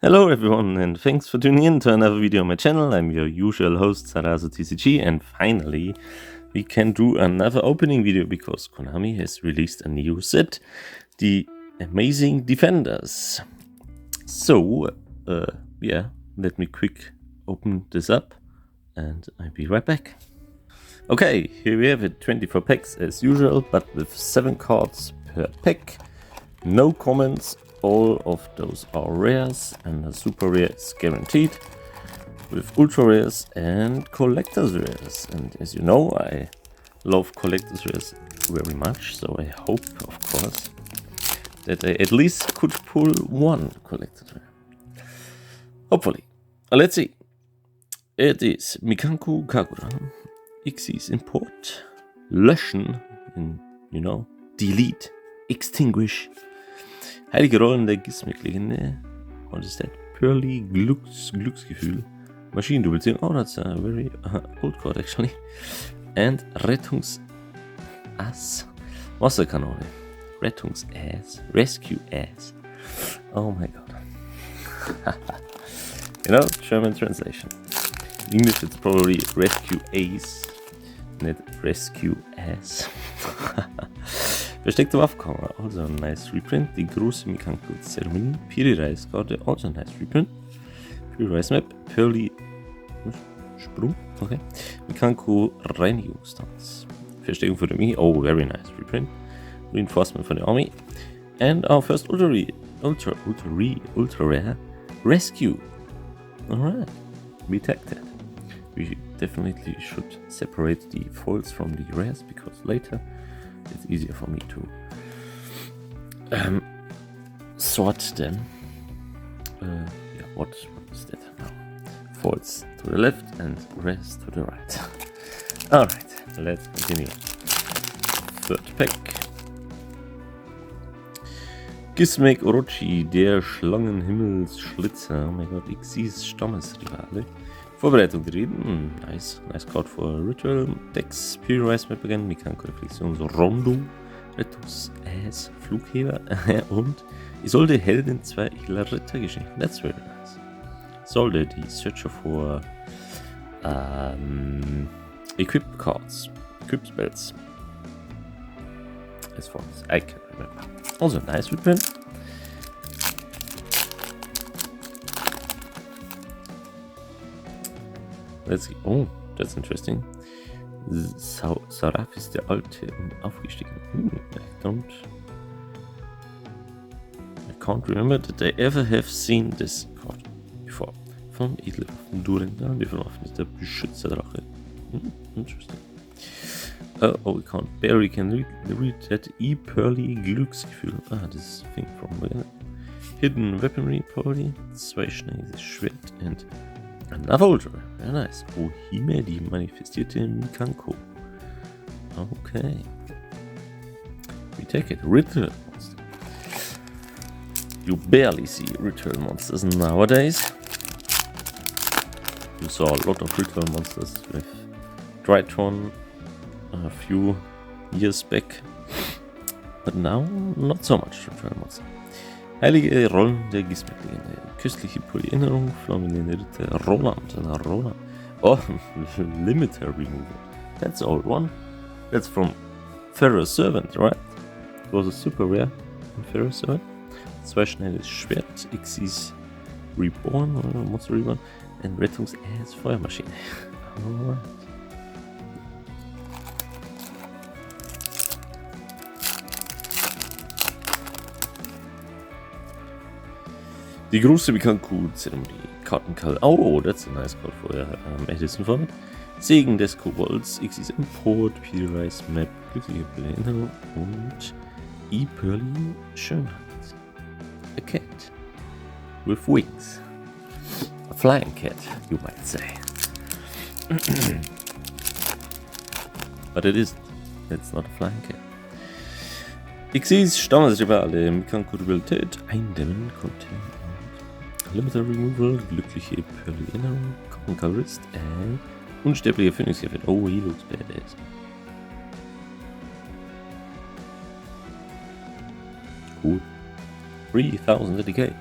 Hello everyone, and thanks for tuning in to another video on my channel. I'm your usual host, Sarasu TCG, and finally we can do another opening video because Konami has released a new set, the Amazing Defenders. So, yeah, let me quick open this up and I'll be right back. Okay, here we have it, 24 packs as usual, but with 7 cards per pack. No comments. All of those are rares, and a super rare is guaranteed, with ultra rares and collector's rares. And as you know, I love collector's rares very much, so I hope, of course, that I at least could pull one collector's rare. Hopefully. Let's see. It is Mikanku Kagura, Xyz import, löschen, and delete, extinguish. Heilige Rollen der Gizmic-Legende. What is that? Pearly Glücksgefühl. Maschinenduplizieren. Oh, that's a very old card actually. And Rettungsass. Wasserkanone. Rettungsass. Rescue Ass. Oh my god. German translation. In English it's probably Rescue Ace, not Rescue Ass. Versteckte Waffenkammer, also a nice reprint. Die große Mikanku-Zeremonie. Piri-Reiskarte, also a nice reprint. Piri-Reis-Map. Pearly Sprung, okay. Mikanku-Reinigungstanz. Versteckung für die Armee, oh, very nice reprint. Reinforcement for the army. And our first ultra rare Rescue. Alright, we take that. We definitely should separate the foils from the rares because later it's easier for me to sort them. What is that now? Foils to the left and rares to the right. Alright, let's continue. Third pack. Gizmic Orochi, der Schlangenhimmelsschlitzer. Oh my god, Xyz Stammesrivale. Vorbereitung reden. Nice card for Ritual Decks. Pure-Rise Map again. Mikanku Reflexion. So Rondo. Rettungsass. Flugheber. Und Isolde Heldin 2 edler Ritter geschenkt. That's very nice. Isolde, die Searcher for Equip Cards. Equip Spells. As far as I can remember. Also nice reprint. Let's see. Oh, that's interesting. Sarasu ist der Alte und aufgestiegen. I can't remember that I ever have seen this card before. Vom Edelwaffen Durenda, die Waffen ist der Beschützerdrache. Interesting. Oh, we can't. Barry can read that Pearly Glücksgefühl. This thing from Hidden Weaponry, probably. 2 schnelles Schwert and another ultra. Very nice. Ohime, die manifestierte Mikanku. Okay. We take it. Ritual Monster. You barely see Ritual Monsters nowadays. You saw a lot of Ritual Monsters with Drytron a few years back. But now, not so much Ritual Monster. Heilige Rollen der Gizmic-Legende. Köstliche Polyerinnerung, flammende Ritter, Roland. Oh, Limiter Removal. That's the old one. That's from Pharaoh's Servant, right? It was a super rare in Pharaoh's Servant. 2 schnelles Schwert, Xyz Reborn, oder Monster Reborn, and Rettungsass Feuermaschine. Alright. Die große Mikanku-Zeremonie. Kartenkall. Oh, that's a nice card for Edison format. Segen des Kobolds, Xyz Import, Piri-Rise Map, glückliche Erinnerung und Pearly Schönheit. A cat with wings. A flying cat, you might say. But it isn't. It's not a flying cat. Xyz Stammesrivale, Mikanku-Rivalität eindämmen, contain. Limiter Removal, glückliche Pearly Erinnerung, Kartenkall Wrist, and unsterbliche Phoenix-Effekt. Oh, he looks badass. Cool. 3000 DK.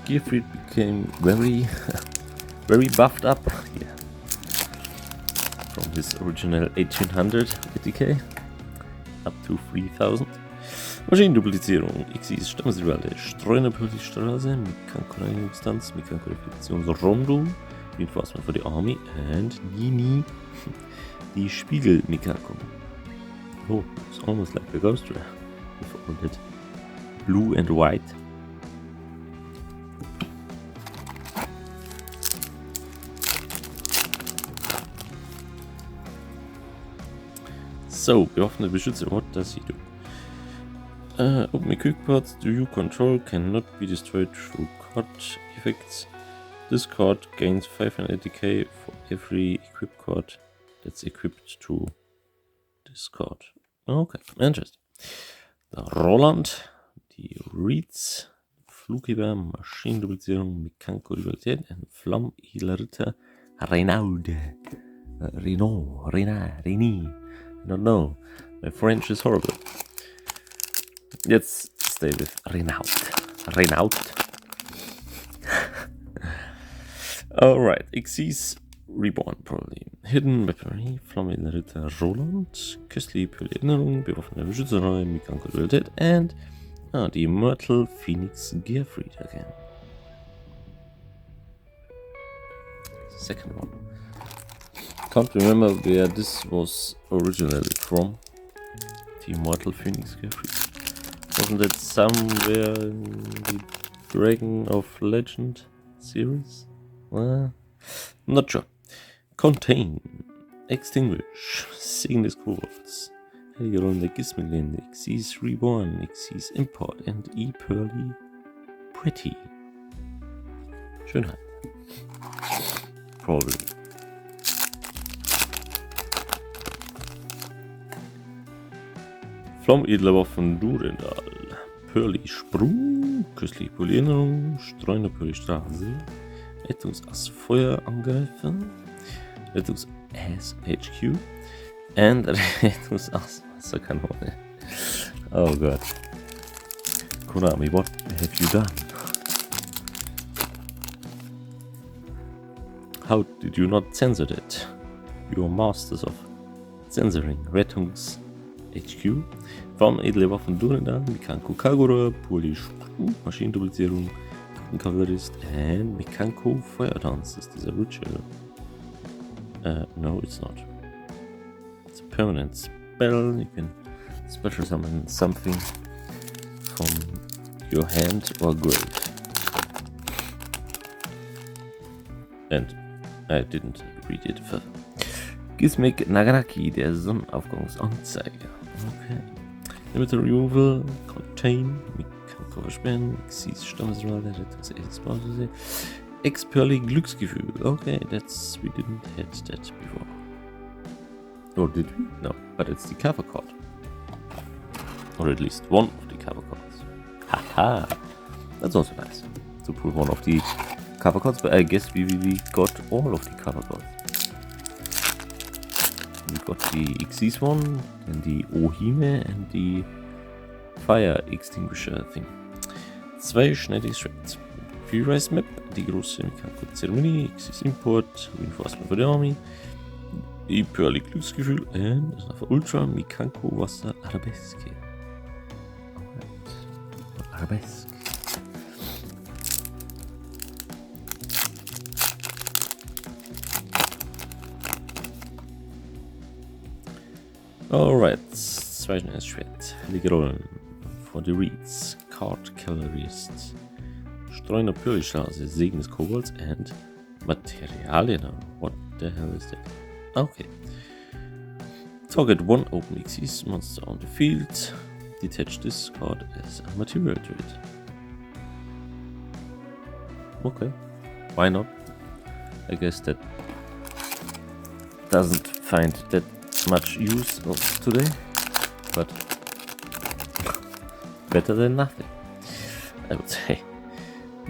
Gearfried became very, very buffed up here. From his original 1800 ATK up to 3000. Maschinenduplizierung, Xyz Stammesrivale, Streunerpolistraße, Mikanko-Reinigungstanz, Mikanko-Reflektionsrondo, Reinforcement for the army, and Nini, the Spiegel Mikako. Oh, it's almost like a ghost rare with all that blue and white. So, bewaffnete Beschützer, what does he do? Open equip cards do you control cannot be destroyed through card effects. This card gains 500 ATK for every equip card that's equipped to this card. Okay, interesting. Der Roland, die Reeds, Flugheber, Maschinenduplizierung, Mikanko-Rivalität, and Flamm-Edler-Ritter, Renaud. Reni. I don't know. My French is horrible. Let's stay with Renaud. Alright, Xyz Reborn probably. Hidden Weaponry, Flamm-Edler-Ritter, Roland, Köstliche Erinnerung, bewaffnete Beschützerei, Mikanko-Dualität, and the Immortal Phoenix Gearfried again. Second one. Can't remember where this was originally from. The Immortal Phoenix Gearfried. Wasn't it somewhere in the Dragon of Legend series? Well, not sure. Contain, Extinguish, Signis Quartz, Helgerolde Gizmelin, Xyz Reborn, Xyz Import, and E-Pearly Pretty. Schönheit. Probably. Flamm-Edler Waffen Durendal, Pearly Sprung, Köstliche Polierung, Streuner Pearly Straße, Rettungsass Feuerangreifer, Rettungsass HQ, and Rettungsass Wasserkanone. Oh god. Konami, what have you done? How did you not censor it? You are masters of censoring. Rettungs HQ, Flamm-Edle Waffen Durendal, Mikanko Kagura, Poli Sprung, Maschinenduplizierung, Kavallerist, and Mikanko Feuertanz. Is this a ritual? No, it's not. It's a permanent spell. You can special summon something from your hand or grave. And I didn't read it further. Gizmek Nagaraki, der Sonnenaufgangsanzeiger. Okay. Limited Removal, Contain, Mikanko versperren, Xyz Stammesrivale, Rettungsexperte, Ex-Pearly Glücksgefühl. Okay, we didn't have that before. Or did we? No, but it's the cover card. Or at least one of the cover cards. Haha! That's also nice to pull one of the cover cards, but I guess we got all of the cover cards. We got the Xyz one, and the Ohime, and the Fire Extinguisher thing. 2 schnelle Shreds. Free Rise Map, die große Mikanko-Zeremonie, Xyz Import, Reinforcement for the Army, die Pearly Glücksgefühl, and another Ultra Mikanko Wasser Arabesque. Alright. Arabesque. Alright, 2 schnelle Schwert. Heilige Rollen for the Reeds, Card Cavalryist, Streuner Pyrrhistraße, Segen des Kobolds, and Materialien. What the hell is that? Okay. Target 1 open Xyz monster on the field. Detach this card as a material to it. Okay. Why not? I guess that doesn't find that much use of today, but better than nothing, I would say.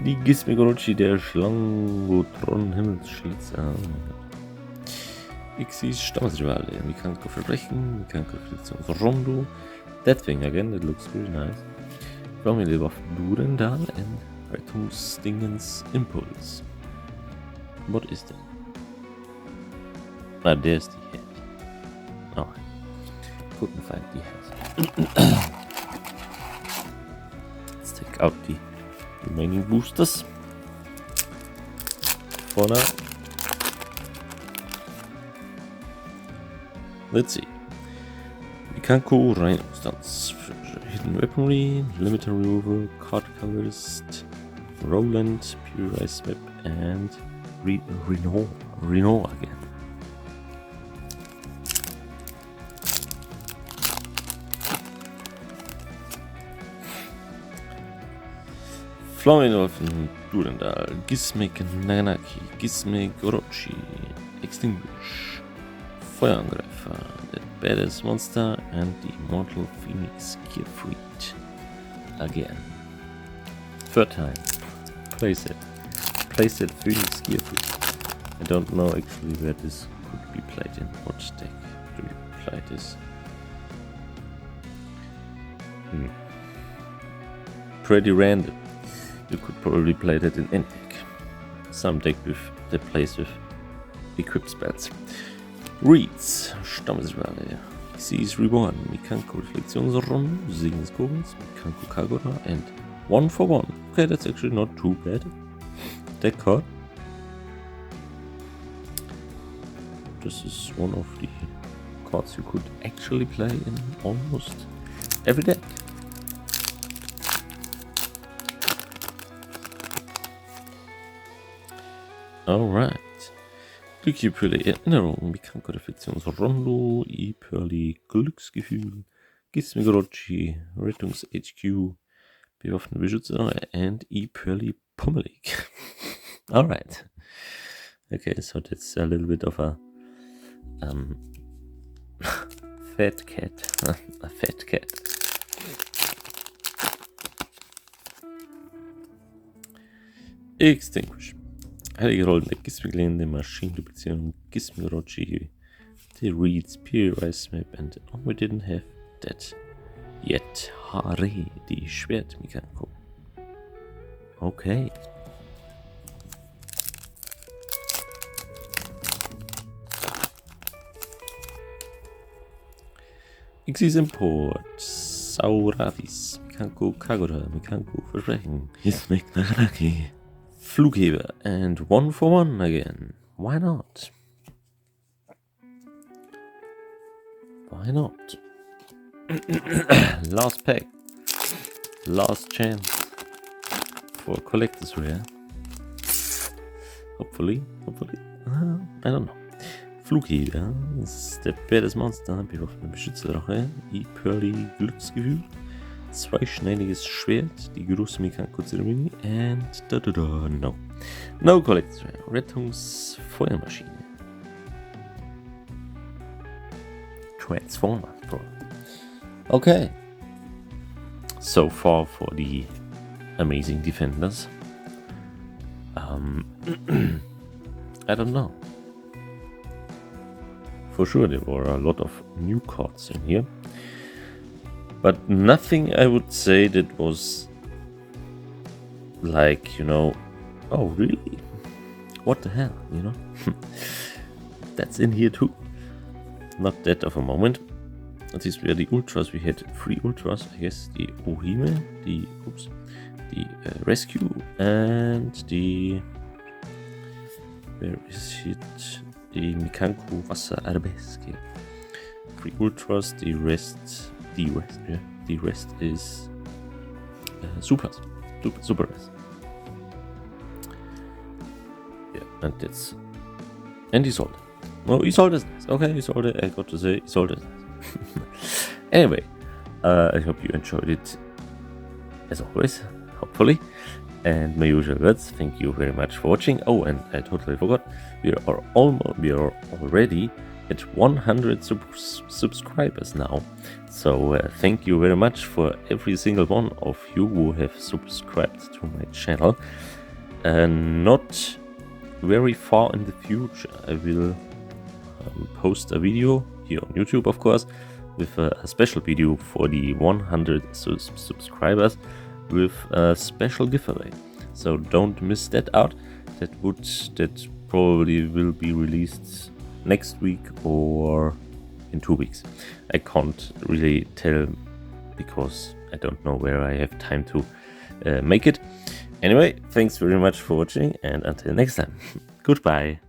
Die Gizmegorochi, der Schlangotron Himmelsschlitzer. Xyz Stammesrivale, Mikanko Verbrechen, Mikanko Rondo. That thing again, that looks really nice. Flamm-Edle Waffen Durendal, and Rettungsdingens Impuls. What is that? Ah, there's the head. Oh, couldn't find the head. Let's take out the remaining boosters for now. Let's see. Mikanko, Reinstance, Hidden Weaponry, Limiter Removal, Card Colorist, Roland, Pure Ice Map, and Renault again. Flammenwolfen, Durendal, Gizmek, Naganaki, Gizmek, Orochi, Extinguish, Feuerangreifer, the Badass Monster, and the Immortal Phoenix Gearfried. Again. Third time. Place it Phoenix Gearfried. I don't know actually where this could be played in. What deck do you play this? Pretty random. You could probably play that in any deck. Some deck that plays with equipped spells. Reads, Stammesrivale, Xyz Reborn, Mikanko Reflexionsrunde, Segensbogens, Mikanko Kagura, and 1 for 1. Okay, that's actually not too bad. Deck card. This is one of the cards you could actually play in almost every deck. Alright. Glückliche Erinnerung, Mikanko Reflexionsrondo, Pearly Glücksgefühl, Gizmek Orochi, Rettungs-HQ, Bewaffnete Beschützer, and Pearly Pummelig. Alright. Okay, so that's a little bit of a fat cat. A fat cat. Extinguish. Heilige Rollen der Gizmek-Lehne, Maschinenduplizierung, Gizmek Orochi, the Reads, Pure Ice Map, and we didn't have that yet. Hare, die Schwert Mikanko. Okay. Xyz Import, Sauravis, Mikanko Kagura, Mikanko Versprechen, Gizmek Naganaki. Flugheber, and 1 for 1 again. Why not? Why not? Last pack. Last chance for collector's rare. Hopefully. I don't know. Flugheber ist der Badass Monster, bewaffnete Beschützerdrache, Pearly Glücksgefühl. Zweischneidiges Schwert, die große Mikanko-Zeremonie, and no. No Collector. Rettungsfeuermaschine. Transformer, bro. Okay. So far for the amazing defenders. I don't know. For sure there were a lot of new cards in here. But nothing I would say that was like, oh really? What the hell, That's in here too. Not that of a moment. These were the ultras. We had 3 ultras, I guess. The Ohime, the Rescue, and the... Where is it? The Mikanko Wasser Arabesque. 3 ultras, the rest is supers. Super rest. Yeah, and Isolde. No, Isolde is nice. Okay, Isolde, I got to say Isolde is nice. Anyway, I hope you enjoyed it as always, hopefully. And my usual words, thank you very much for watching. Oh, and I totally forgot, we are already at 100 subscribers now. So thank you very much for every single one of you who have subscribed to my channel. Not very far in the future I will post a video here on YouTube, of course, with a special video for the 100 subscribers with a special giveaway. so don't miss that out. That probably will be released next week or in 2 weeks. I can't really tell because I don't know where I have time to make it. Anyway, thanks very much for watching, and until next time, goodbye.